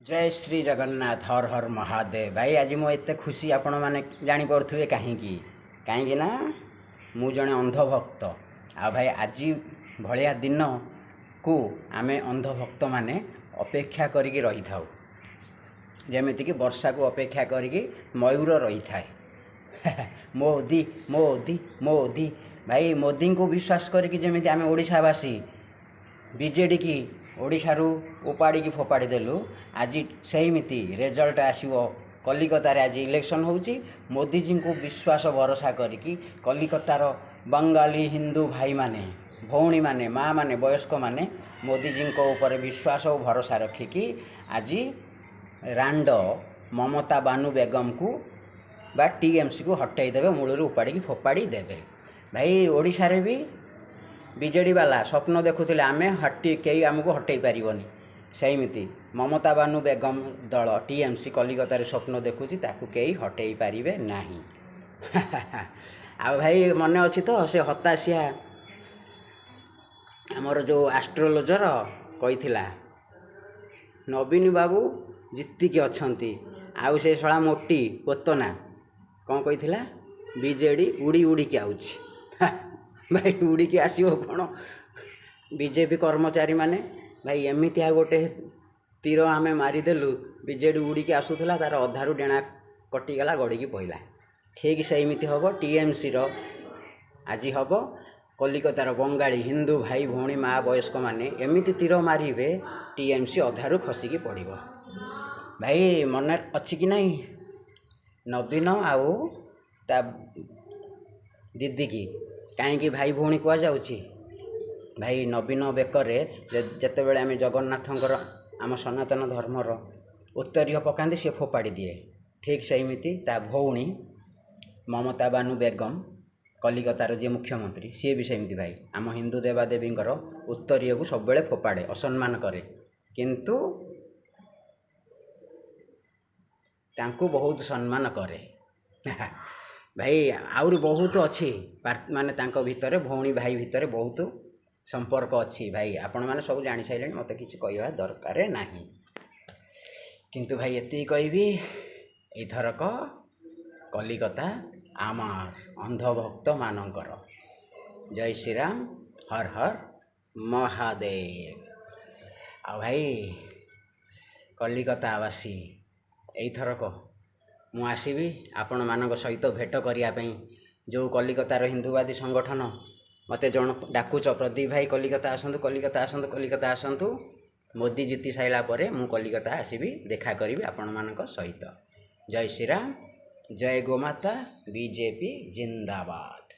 जय श्री जगन्नाथ हर हर महादेव भाई आज मुझे खुशी आपण मैंने जापे कहीं कहीं ना मु जड़े अंधभक्त आ भाई आज भाया दिन को आम अंधभक्त माने अपेक्षा करी रही था जमीक वर्षा को अपेक्षा करी मयूर रही थाए मोदी मोदी मोदी भाई मोदी को विश्वास करी जमी आम ओडावासी बीजेडी की ओडिशारू उपाड़ी फोपाड़ी देलु आज सेमिति रिजल्ट आसो कलिकतार आज इलेक्शन होची मोदी जी को विश्वास भरोसा करिकी कलिकतार बंगाली हिंदू भाई माने भौणी माने माँ माने वयस्क माने मोदी जी को ऊपर विश्वास और भरोसा रखिकी आज रांड ममता बानु बेगम को बा टीएमसी को हटाई देवे मूलर उपाड़ी फोपाड़ी देवे भाई ओडिशा रे भी बीजेडी वाला स्वप्न देखुले आम हटी कई आमको हटई पारनी सेमिति ममता बानु बेगम दल टीएमसी कलिकतार स्वप्न देखुची ताकू कई हटई पारे ना आ भाई मन अच्छी तो से हताशिया आमर जो एस्ट्रोलोजर कही नवीन बाबू जीतिकी अच्छी आउ से शला मोटी पोतना कौन कही बीजेडी उड़ी उड़ी के आउची भाई उड़ी के आसो कौन बीजेपी कर्मचारी माने भाई एमती आ गोटे तीर आम मारिदेलु बीजेडी उड़ी के आसूला तार अधारू डेणा कटिगला गड़ी पहला ठीक सेमती हम टीएमसी आज हम कलिकतार बंगाली हिंदू भाई भौणी माँ वयस्क मैंने एमती तीर मारे टीएमसी अधारू खसिकी पड़ भाई मन अच्छी कि नहीं नवीन आउ ता दीदी की कहीं भाई भौणी कह जाऊँगी भाई नवीन बेकरे जिते बड़े आम जगन्नाथंकर आम सनातन धर्मर उत्तरीय पकाती सी फोपाड़ी दिए ठीक सेमती ता भौणी ममता बानु बेगम कलिकतार जी मुख्यमंत्री सी भी सेमती भाई आम हिंदू देवादेवी उत्तरीय को सब फोपाड़े असम्मान करे किंतु तांकु बहुत सम्मान करे भाई आउरी बहुत अच्छी माने तांको भितर भौणी भाई भितर बहुत संपर्क अच्छी भाई आपण मैंने सब जानी सारे मत कि कहवा दरकार ना किंतु भाई ये कहबी एथरक कलिकता आमार अंधभक्त मानकर जय श्री राम हर हर महादेव आ भाई कलिकतावासी एथरक मु आसबि आपण मानक सहित भेट करने जो कलिकतार हिंदूवादी संगठन मते जन डाकुच प्रदीप भाई कलिकता आसतु कलिकता आसतु कलिकता आसतु मोदी जीति सारा पर मु कलिकता आसबि देखा करी आपण मानक सहित जय श्री राम जय गोमाता बीजेपी जिंदाबाद।